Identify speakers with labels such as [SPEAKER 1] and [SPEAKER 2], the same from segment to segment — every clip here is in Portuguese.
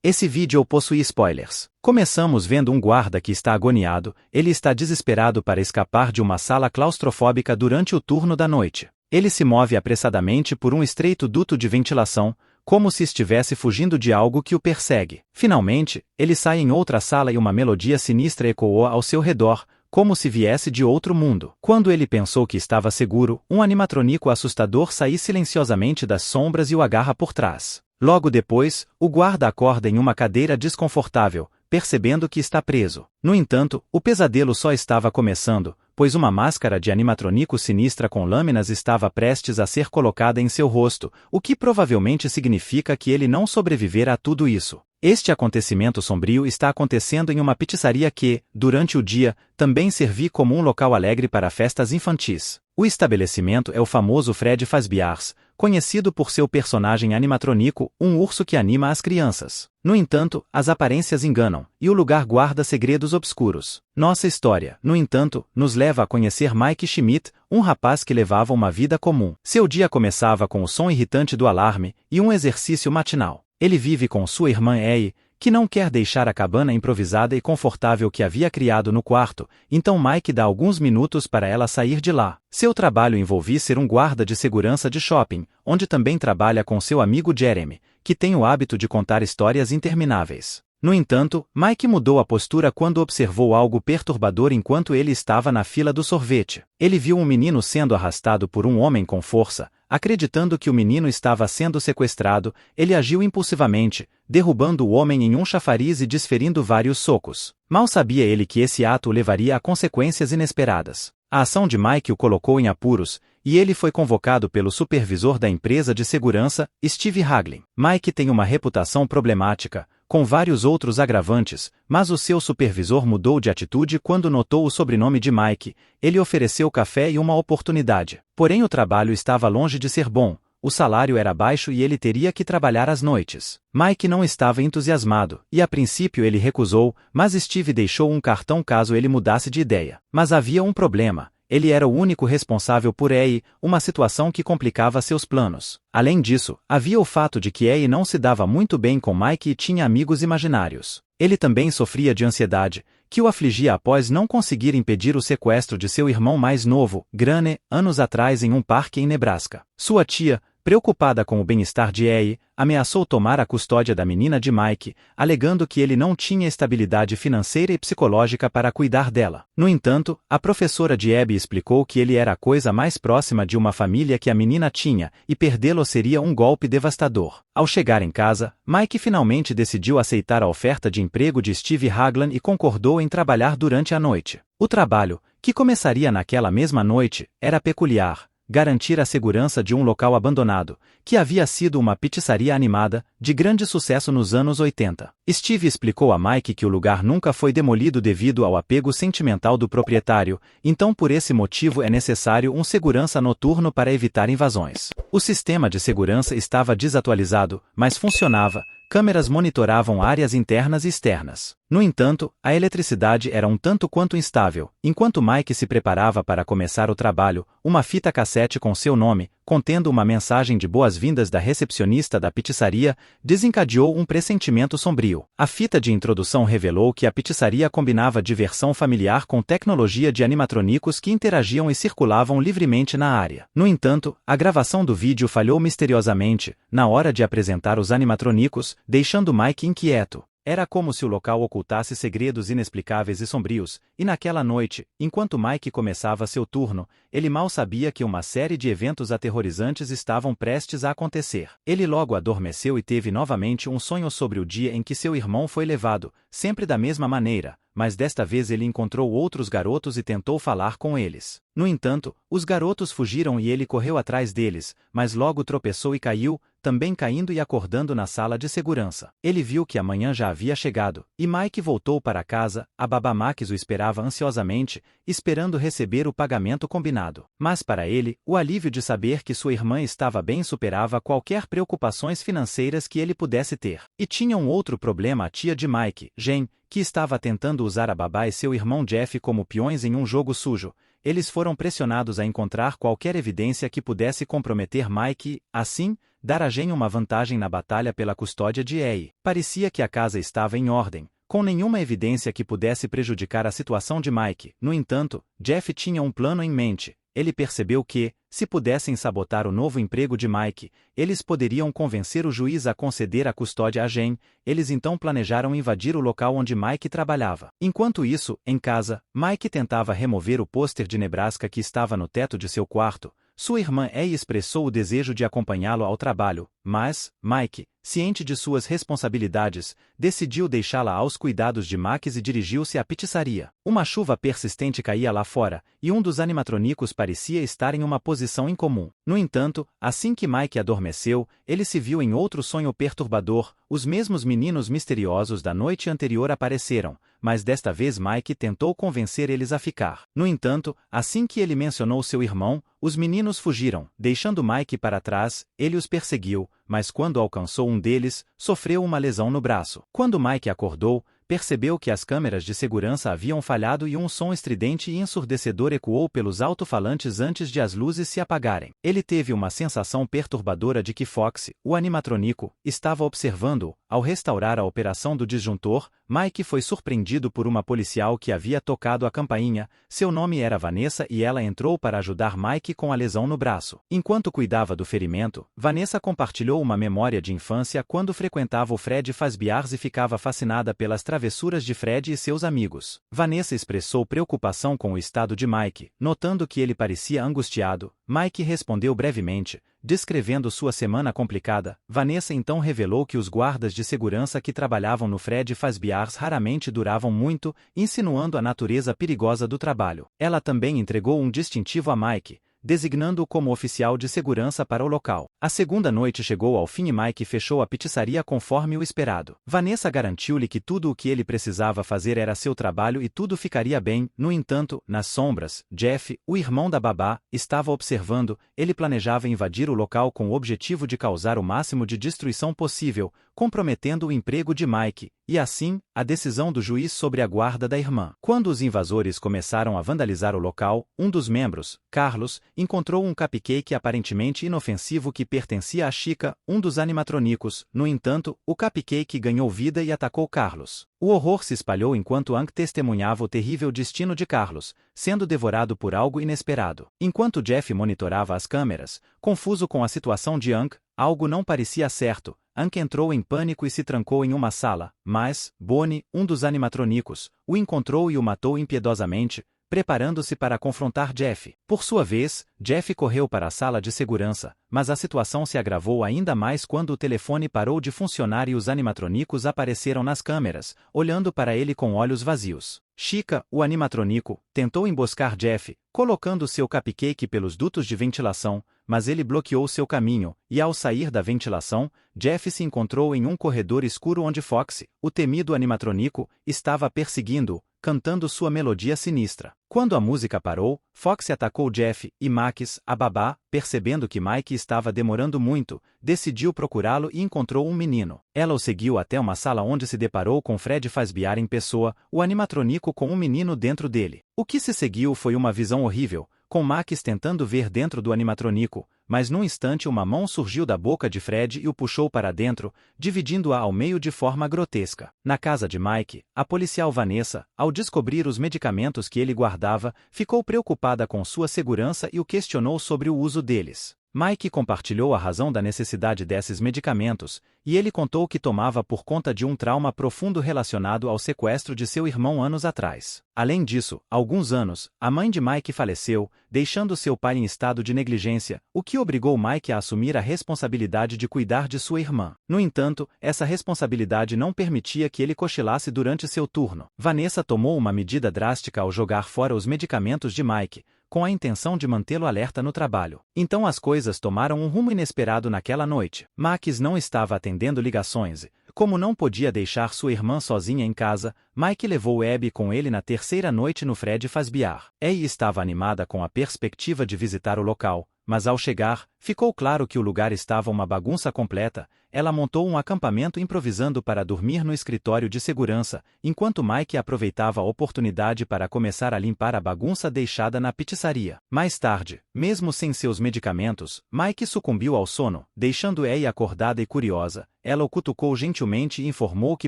[SPEAKER 1] Esse vídeo possui spoilers. Começamos vendo um guarda que está agoniado, ele está desesperado para escapar de uma sala claustrofóbica durante o turno da noite. Ele se move apressadamente por um estreito duto de ventilação, como se estivesse fugindo de algo que o persegue. Finalmente, ele sai em outra sala e uma melodia sinistra ecoa ao seu redor, como se viesse de outro mundo. Quando ele pensou que estava seguro, um animatrônico assustador sai silenciosamente das sombras e o agarra por trás. Logo depois, o guarda acorda em uma cadeira desconfortável, percebendo que está preso. No entanto, o pesadelo só estava começando, pois uma máscara de animatrônico sinistra com lâminas estava prestes a ser colocada em seu rosto, o que provavelmente significa que ele não sobreviverá a tudo isso. Este acontecimento sombrio está acontecendo em uma pizzaria que, durante o dia, também servi como um local alegre para festas infantis. O estabelecimento é o famoso Fred Fazbear's, conhecido por seu personagem animatrônico, um urso que anima as crianças. No entanto, as aparências enganam, e o lugar guarda segredos obscuros. Nossa história, no entanto, nos leva a conhecer Mike Schmidt, um rapaz que levava uma vida comum. Seu dia começava com o som irritante do alarme e um exercício matinal. Ele vive com sua irmã Ei, que não quer deixar a cabana improvisada e confortável que havia criado no quarto, então Mike dá alguns minutos para ela sair de lá. Seu trabalho envolvia ser um guarda de segurança de shopping, onde também trabalha com seu amigo Jeremy, que tem o hábito de contar histórias intermináveis. No entanto, Mike mudou a postura quando observou algo perturbador enquanto ele estava na fila do sorvete. Ele viu um menino sendo arrastado por um homem com força. Acreditando que o menino estava sendo sequestrado, ele agiu impulsivamente, derrubando o homem em um chafariz e desferindo vários socos. Mal sabia ele que esse ato o levaria a consequências inesperadas. A ação de Mike o colocou em apuros, e ele foi convocado pelo supervisor da empresa de segurança, Steve Haglin. Mike tem uma reputação problemática, com vários outros agravantes, mas o seu supervisor mudou de atitude quando notou o sobrenome de Mike. Ele ofereceu café e uma oportunidade. Porém o trabalho estava longe de ser bom, o salário era baixo e ele teria que trabalhar às noites. Mike não estava entusiasmado, e a princípio ele recusou, mas Steve deixou um cartão caso ele mudasse de ideia. Mas havia um problema. Ele era o único responsável por Ei, uma situação que complicava seus planos. Além disso, havia o fato de que Ei não se dava muito bem com Mike e tinha amigos imaginários. Ele também sofria de ansiedade, que o afligia após não conseguir impedir o sequestro de seu irmão mais novo, Grane, anos atrás em um parque em Nebraska. Sua tia, preocupada com o bem-estar de Ei, ameaçou tomar a custódia da menina de Mike, alegando que ele não tinha estabilidade financeira e psicológica para cuidar dela. No entanto, a professora de Abby explicou que ele era a coisa mais próxima de uma família que a menina tinha, e perdê-lo seria um golpe devastador. Ao chegar em casa, Mike finalmente decidiu aceitar a oferta de emprego de Steve Haglin e concordou em trabalhar durante a noite. O trabalho, que começaria naquela mesma noite, era peculiar. Garantir a segurança de um local abandonado, que havia sido uma pizzaria animada, de grande sucesso nos anos 80. Steve explicou a Mike que o lugar nunca foi demolido devido ao apego sentimental do proprietário, então por esse motivo é necessário um segurança noturno para evitar invasões. O sistema de segurança estava desatualizado, mas funcionava. Câmeras monitoravam áreas internas e externas. No entanto, a eletricidade era um tanto quanto instável. Enquanto Mike se preparava para começar o trabalho, uma fita cassete com seu nome, contendo uma mensagem de boas-vindas da recepcionista da pizzaria, desencadeou um pressentimento sombrio. A fita de introdução revelou que a pizzaria combinava diversão familiar com tecnologia de animatrônicos que interagiam e circulavam livremente na área. No entanto, a gravação do vídeo falhou misteriosamente, na hora de apresentar os animatrônicos, deixando Mike inquieto. Era como se o local ocultasse segredos inexplicáveis e sombrios, e naquela noite, enquanto Mike começava seu turno, ele mal sabia que uma série de eventos aterrorizantes estavam prestes a acontecer. Ele logo adormeceu e teve novamente um sonho sobre o dia em que seu irmão foi levado, sempre da mesma maneira, mas desta vez ele encontrou outros garotos e tentou falar com eles. No entanto, os garotos fugiram e ele correu atrás deles, mas logo tropeçou e caiu, também caindo e acordando na sala de segurança. Ele viu que a manhã já havia chegado, e Mike voltou para casa. A babá Max o esperava ansiosamente, esperando receber o pagamento combinado. Mas para ele, o alívio de saber que sua irmã estava bem superava qualquer preocupações financeiras que ele pudesse ter. E tinha um outro problema: a tia de Mike, Jen, que estava tentando usar a babá e seu irmão Jeff como peões em um jogo sujo. eles foram pressionados a encontrar qualquer evidência que pudesse comprometer Mike e, assim, dar a Jen uma vantagem na batalha pela custódia de Ei. Parecia que a casa estava em ordem, com nenhuma evidência que pudesse prejudicar a situação de Mike. No entanto, Jeff tinha um plano em mente. Ele percebeu que, se pudessem sabotar o novo emprego de Mike, eles poderiam convencer o juiz a conceder a custódia a Jen. Eles então planejaram invadir o local onde Mike trabalhava. Enquanto isso, em casa, Mike tentava remover o pôster de Nebraska que estava no teto de seu quarto. Sua irmã Ei expressou o desejo de acompanhá-lo ao trabalho, mas, Mike, ciente de suas responsabilidades, decidiu deixá-la aos cuidados de Max e dirigiu-se à pizzaria. Uma chuva persistente caía lá fora, e um dos animatronicos parecia estar em uma posição incomum. No entanto, assim que Mike adormeceu, ele se viu em outro sonho perturbador. Os mesmos meninos misteriosos da noite anterior apareceram, mas desta vez Mike tentou convencer eles a ficar. No entanto, assim que ele mencionou seu irmão, os meninos fugiram, deixando Mike para trás. Ele os perseguiu, mas quando alcançou um deles, sofreu uma lesão no braço. Quando Mike acordou, percebeu que as câmeras de segurança haviam falhado e um som estridente e ensurdecedor ecoou pelos alto-falantes antes de as luzes se apagarem. Ele teve uma sensação perturbadora de que Fox, o animatrônico, estava observando-o. Ao restaurar a operação do disjuntor, Mike foi surpreendido por uma policial que havia tocado a campainha. Seu nome era Vanessa e ela entrou para ajudar Mike com a lesão no braço. Enquanto cuidava do ferimento, Vanessa compartilhou uma memória de infância quando frequentava o Fred Fazbear's e ficava fascinada pelas travessuras de Fred e seus amigos. Vanessa expressou preocupação com o estado de Mike, notando que ele parecia angustiado. Mike respondeu brevemente, descrevendo sua semana complicada. Vanessa então revelou que os guardas de segurança que trabalhavam no Fred Fazbear's raramente duravam muito, insinuando a natureza perigosa do trabalho. Ela também entregou um distintivo a Mike, designando-o como oficial de segurança para o local. A segunda noite chegou ao fim e Mike fechou a pizzaria conforme o esperado. Vanessa garantiu-lhe que tudo o que ele precisava fazer era seu trabalho e tudo ficaria bem. No entanto, nas sombras, Jeff, o irmão da babá, estava observando. Ele planejava invadir o local com o objetivo de causar o máximo de destruição possível, comprometendo o emprego de Mike, e assim, a decisão do juiz sobre a guarda da irmã. Quando os invasores começaram a vandalizar o local, um dos membros, Carlos, encontrou um cupcake aparentemente inofensivo que pertencia a Chica, um dos animatronicos. No entanto, o cupcake ganhou vida e atacou Carlos. O horror se espalhou enquanto Hank testemunhava o terrível destino de Carlos, sendo devorado por algo inesperado. Enquanto Jeff monitorava as câmeras, confuso com a situação de Hank, algo não parecia certo. Hank entrou em pânico e se trancou em uma sala, mas Bonnie, um dos animatronicos, o encontrou e o matou impiedosamente, preparando-se para confrontar Jeff. Por sua vez, Jeff correu para a sala de segurança, mas a situação se agravou ainda mais quando o telefone parou de funcionar e os animatronicos apareceram nas câmeras, olhando para ele com olhos vazios. Chica, o animatronico, tentou emboscar Jeff, colocando seu cupcake pelos dutos de ventilação, mas ele bloqueou seu caminho, e ao sair da ventilação, Jeff se encontrou em um corredor escuro onde Fox, o temido animatronico, estava perseguindo-o, cantando sua melodia sinistra. Quando a música parou, Fox atacou Jeff, e Max, a babá, percebendo que Mike estava demorando muito, decidiu procurá-lo e encontrou um menino. Ela o seguiu até uma sala onde se deparou com Fred Fazbear em pessoa, o animatronico com um menino dentro dele. O que se seguiu foi uma visão horrível, com Max tentando ver dentro do animatronico, mas num instante uma mão surgiu da boca de Fred e o puxou para dentro, dividindo-a ao meio de forma grotesca. Na casa de Mike, a policial Vanessa, ao descobrir os medicamentos que ele guardava, ficou preocupada com sua segurança e o questionou sobre o uso deles. Mike compartilhou a razão da necessidade desses medicamentos, e ele contou que tomava por conta de um trauma profundo relacionado ao sequestro de seu irmão anos atrás. Além disso, há alguns anos, a mãe de Mike faleceu, deixando seu pai em estado de negligência, o que obrigou Mike a assumir a responsabilidade de cuidar de sua irmã. No entanto, essa responsabilidade não permitia que ele cochilasse durante seu turno. Vanessa tomou uma medida drástica ao jogar fora os medicamentos de Mike, com a intenção de mantê-lo alerta no trabalho. Então as coisas tomaram um rumo inesperado naquela noite. Max não estava atendendo ligações. Como não podia deixar sua irmã sozinha em casa, Mike levou Abby com ele na terceira noite no Fred Fazbear. Abby estava animada com a perspectiva de visitar o local, mas ao chegar, ficou claro que o lugar estava uma bagunça completa. ela montou um acampamento improvisando para dormir no escritório de segurança, enquanto Mike aproveitava a oportunidade para começar a limpar a bagunça deixada na pizzaria. Mais tarde, mesmo sem seus medicamentos, Mike sucumbiu ao sono, deixando Abby acordada e curiosa. Ela o cutucou gentilmente e informou que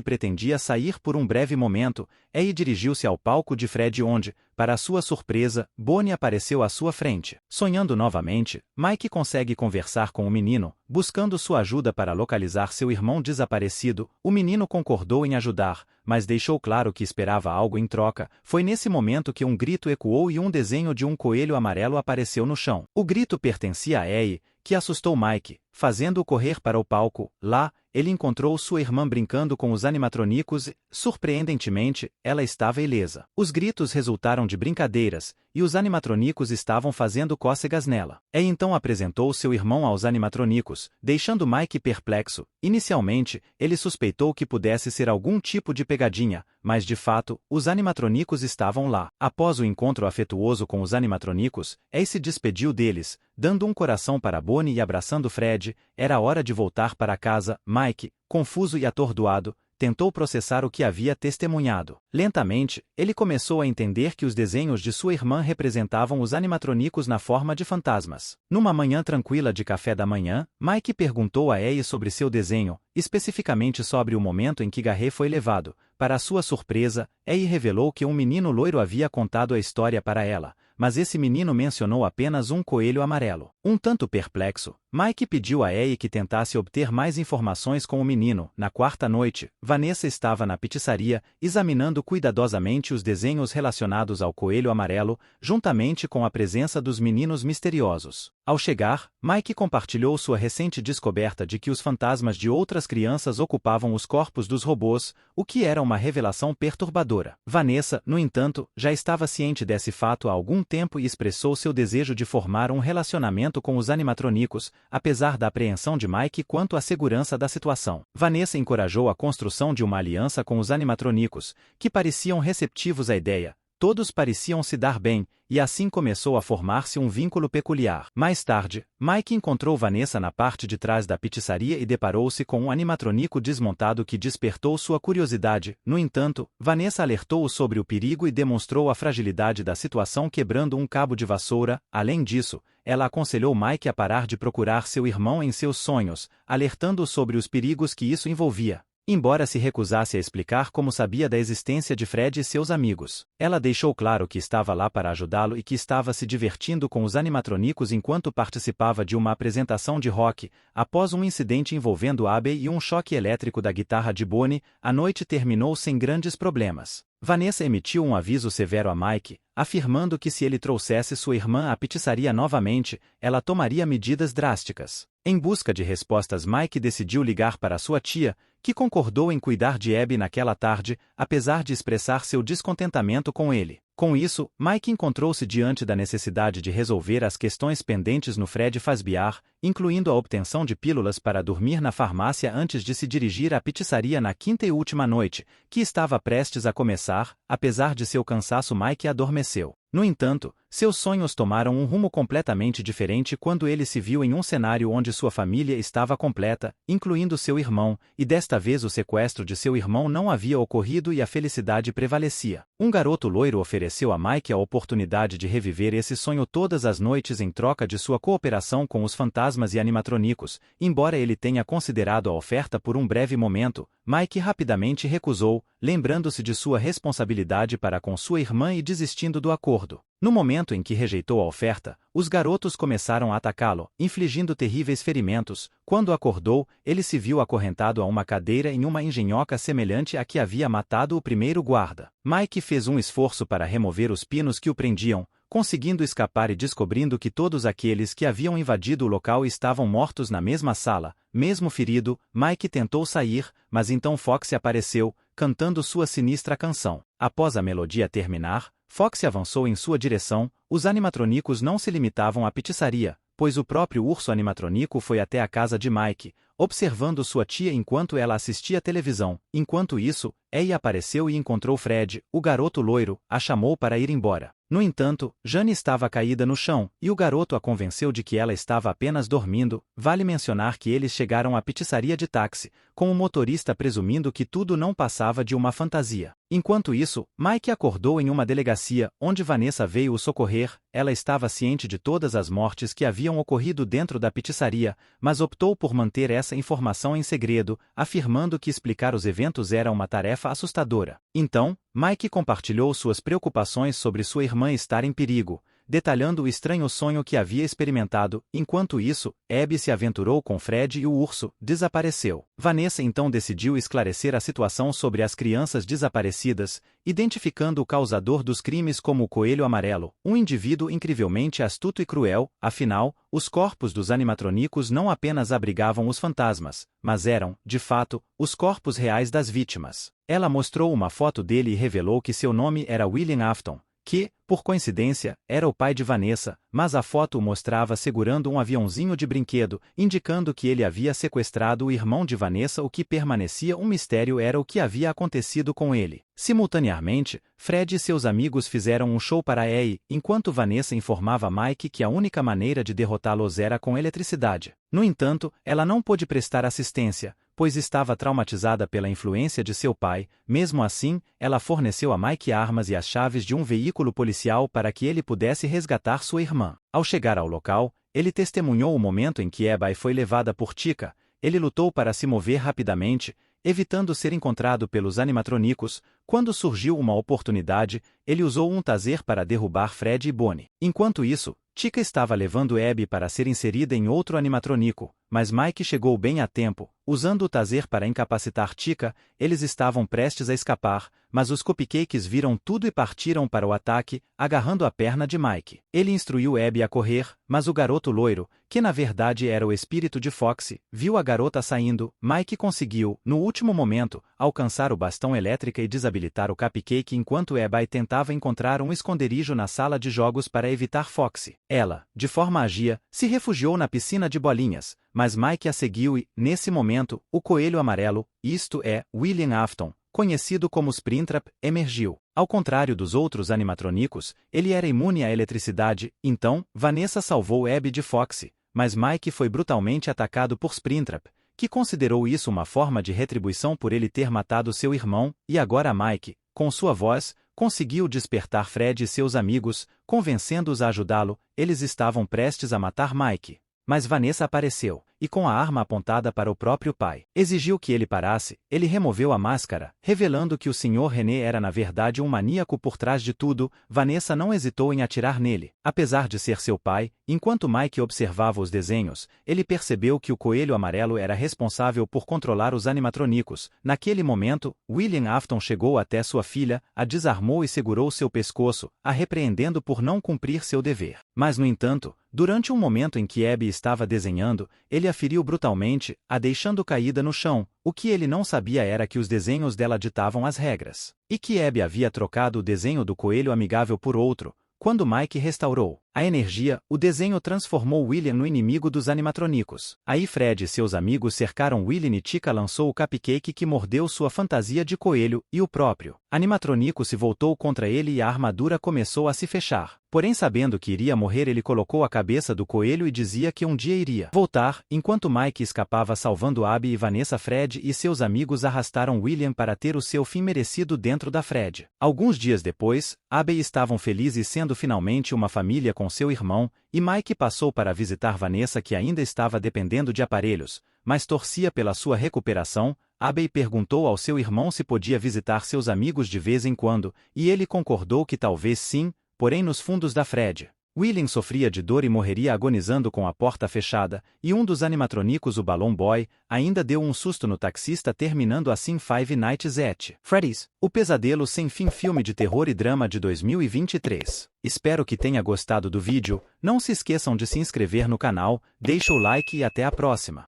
[SPEAKER 1] pretendia sair por um breve momento. Abby dirigiu-se ao palco de Fred onde, para sua surpresa, Bonnie apareceu à sua frente. Sonhando novamente, Mike consegue conversar com o menino, buscando sua ajuda para localizar seu irmão desaparecido. O menino concordou em ajudar, mas deixou claro que esperava algo em troca. Foi nesse momento que um grito ecoou e um desenho de um coelho amarelo apareceu no chão. O grito pertencia a Abby, que assustou Mike, fazendo-o correr para o palco. Lá, ele encontrou sua irmã brincando com os animatrônicos e, surpreendentemente, ela estava ilesa. Os gritos resultaram de brincadeiras, e os animatrônicos estavam fazendo cócegas nela. Abby então apresentou seu irmão aos animatrônicos, deixando Mike perplexo. Inicialmente, ele suspeitou que pudesse ser algum tipo de pegadinha, mas de fato, os animatrônicos estavam lá. Após o encontro afetuoso com os animatrônicos, Abby se despediu deles, dando um coração para Bonnie e abraçando Fred. Era hora de voltar para casa. Mike, confuso e atordoado, tentou processar o que havia testemunhado. Lentamente, ele começou a entender que os desenhos de sua irmã representavam os animatrônicos na forma de fantasmas. Numa manhã tranquila de café da manhã, Mike perguntou a Abby sobre seu desenho, especificamente sobre o momento em que Garrett foi levado. Para sua surpresa, Abby revelou que um menino loiro havia contado a história para ela, mas esse menino mencionou apenas um coelho amarelo. Um tanto perplexo, Mike pediu a Abby que tentasse obter mais informações com o menino. Na quarta noite, Vanessa estava na pizzaria, examinando cuidadosamente os desenhos relacionados ao coelho amarelo, juntamente com a presença dos meninos misteriosos. Ao chegar, Mike compartilhou sua recente descoberta de que os fantasmas de outras crianças ocupavam os corpos dos robôs, o que era uma revelação perturbadora. Vanessa, no entanto, já estava ciente desse fato há algum tempo e expressou seu desejo de formar um relacionamento com os animatrônicos, apesar da apreensão de Mike quanto à segurança da situação. Vanessa encorajou a construção de uma aliança com os animatrônicos, que pareciam receptivos à ideia. Todos pareciam se dar bem, e assim começou a formar-se um vínculo peculiar. Mais tarde, Mike encontrou Vanessa na parte de trás da pizzaria e deparou-se com um animatrônico desmontado que despertou sua curiosidade. No entanto, Vanessa alertou-o sobre o perigo e demonstrou a fragilidade da situação quebrando um cabo de vassoura. Além disso, ela aconselhou Mike a parar de procurar seu irmão em seus sonhos, alertando-o sobre os perigos que isso envolvia. Embora se recusasse a explicar como sabia da existência de Fred e seus amigos, ela deixou claro que estava lá para ajudá-lo e que estava se divertindo com os animatrônicos enquanto participava de uma apresentação de rock. Após um incidente envolvendo Abby e um choque elétrico da guitarra de Bonnie, a noite terminou sem grandes problemas. Vanessa emitiu um aviso severo a Mike, afirmando que se ele trouxesse sua irmã à pizzaria novamente, ela tomaria medidas drásticas. Em busca de respostas, Mike decidiu ligar para sua tia, que concordou em cuidar de Abby naquela tarde, apesar de expressar seu descontentamento com ele. Com isso, Mike encontrou-se diante da necessidade de resolver as questões pendentes no Fred Fazbear, incluindo a obtenção de pílulas para dormir na farmácia antes de se dirigir à pizzaria na quinta e última noite, que estava prestes a começar. Apesar de seu cansaço, Mike adormeceu. No entanto, seus sonhos tomaram um rumo completamente diferente quando ele se viu em um cenário onde sua família estava completa, incluindo seu irmão, e desta vez o sequestro de seu irmão não havia ocorrido e a felicidade prevalecia. Um garoto loiro ofereceu a Mike a oportunidade de reviver esse sonho todas as noites em troca de sua cooperação com os fantasmas e animatrônicos. Embora ele tenha considerado a oferta por um breve momento, Mike rapidamente recusou, lembrando-se de sua responsabilidade para com sua irmã e desistindo do acordo. No momento em que rejeitou a oferta, os garotos começaram a atacá-lo, infligindo terríveis ferimentos. Quando acordou, ele se viu acorrentado a uma cadeira em uma engenhoca semelhante à que havia matado o primeiro guarda. Mike fez um esforço para remover os pinos que o prendiam, conseguindo escapar e descobrindo que todos aqueles que haviam invadido o local estavam mortos na mesma sala. Mesmo ferido, Mike tentou sair, mas então Foxy apareceu, cantando sua sinistra canção. Após a melodia terminar, Foxy avançou em sua direção. Os animatrônicos não se limitavam à pizzaria, pois o próprio urso animatrônico foi até a casa de Mike, observando sua tia enquanto ela assistia televisão. Enquanto isso, Abby apareceu e encontrou Fred, o garoto loiro, a chamou para ir embora. No entanto, Jane estava caída no chão, e o garoto a convenceu de que ela estava apenas dormindo. Vale mencionar que eles chegaram à pizzaria de táxi, com o motorista presumindo que tudo não passava de uma fantasia. Enquanto isso, Mike acordou em uma delegacia, onde Vanessa veio o socorrer. Ela estava ciente de todas as mortes que haviam ocorrido dentro da pizzaria, mas optou por manter essa informação em segredo, afirmando que explicar os eventos era uma tarefa assustadora. Então, Mike compartilhou suas preocupações sobre sua irmã estar em perigo, detalhando o estranho sonho que havia experimentado. Enquanto isso, Abby se aventurou com Fred e o urso desapareceu. Vanessa então decidiu esclarecer a situação sobre as crianças desaparecidas, identificando o causador dos crimes como o Coelho Amarelo, um indivíduo incrivelmente astuto e cruel. Afinal, os corpos dos animatronicos não apenas abrigavam os fantasmas, mas eram, de fato, os corpos reais das vítimas. Ela mostrou uma foto dele e revelou que seu nome era William Afton, que, por coincidência, era o pai de Vanessa, mas a foto o mostrava segurando um aviãozinho de brinquedo, indicando que ele havia sequestrado o irmão de Vanessa. O que permanecia um mistério era o que havia acontecido com ele. Simultaneamente, Fred e seus amigos fizeram um show para Abby, enquanto Vanessa informava Mike que a única maneira de derrotá-los era com eletricidade. No entanto, ela não pôde prestar assistência, pois estava traumatizada pela influência de seu pai. Mesmo assim, ela forneceu a Mike armas e as chaves de um veículo policial para que ele pudesse resgatar sua irmã. Ao chegar ao local, ele testemunhou o momento em que Abby foi levada por Chica. Ele lutou para se mover rapidamente, evitando ser encontrado pelos animatronicos. Quando surgiu uma oportunidade, ele usou um taser para derrubar Fred e Bonnie. Enquanto isso, Chica estava levando Abby para ser inserida em outro animatronico, mas Mike chegou bem a tempo. Usando o taser para incapacitar Chica, eles estavam prestes a escapar, mas os cupcakes viram tudo e partiram para o ataque, agarrando a perna de Mike. Ele instruiu Abby a correr, mas o garoto loiro, que na verdade era o espírito de Foxy, viu a garota saindo. Mike conseguiu, no último momento, alcançar o bastão elétrica e desabilitar o cupcake enquanto Abby tentava encontrar um esconderijo na sala de jogos para evitar Foxy. Ela, de forma agia, se refugiou na piscina de bolinhas, mas Mike a seguiu e, nesse momento, o Coelho Amarelo, isto é, William Afton, conhecido como Springtrap, emergiu. Ao contrário dos outros animatronicos, ele era imune à eletricidade. Então, Vanessa salvou Abby de Foxy, mas Mike foi brutalmente atacado por Springtrap, que considerou isso uma forma de retribuição por ele ter matado seu irmão. E agora Mike, com sua voz, conseguiu despertar Fred e seus amigos, convencendo-os a ajudá-lo. Eles estavam prestes a matar Mike, mas Vanessa apareceu, e com a arma apontada para o próprio pai, exigiu que ele parasse. Ele removeu a máscara, revelando que o Sr. René era na verdade um maníaco por trás de tudo. Vanessa não hesitou em atirar nele. Apesar de ser seu pai, enquanto Mike observava os desenhos, ele percebeu que o Coelho Amarelo era responsável por controlar os animatronicos. Naquele momento, William Afton chegou até sua filha, a desarmou e segurou seu pescoço, a repreendendo por não cumprir seu dever. Mas no entanto, durante um momento em que Abby estava desenhando, ele a feriu brutalmente, a deixando caída no chão. O que ele não sabia era que os desenhos dela ditavam as regras, e que Abby havia trocado o desenho do coelho amigável por outro. Quando Mike restaurou a energia, o desenho transformou William no inimigo dos animatronicos. Aí Fred e seus amigos cercaram William e Chica lançou o cupcake que mordeu sua fantasia de coelho, e o próprio animatronico se voltou contra ele e a armadura começou a se fechar. Porém, sabendo que iria morrer, ele colocou a cabeça do coelho e dizia que um dia iria voltar. Enquanto Mike escapava salvando Abby e Vanessa, Fred e seus amigos arrastaram William para ter o seu fim merecido dentro da Fred. Alguns dias depois, Abby estavam felizes sendo finalmente uma família com seu irmão, e Mike passou para visitar Vanessa, que ainda estava dependendo de aparelhos, mas torcia pela sua recuperação. Abby perguntou ao seu irmão se podia visitar seus amigos de vez em quando, e ele concordou que talvez sim. Porém, nos fundos da Fred, William sofria de dor e morreria agonizando com a porta fechada, e um dos animatronicos, o Balloon Boy, ainda deu um susto no taxista, terminando assim Five Nights at Freddy's, o pesadelo sem fim, filme de terror e drama de 2023. Espero que tenha gostado do vídeo. Não se esqueçam de se inscrever no canal, deixa o like e até a próxima.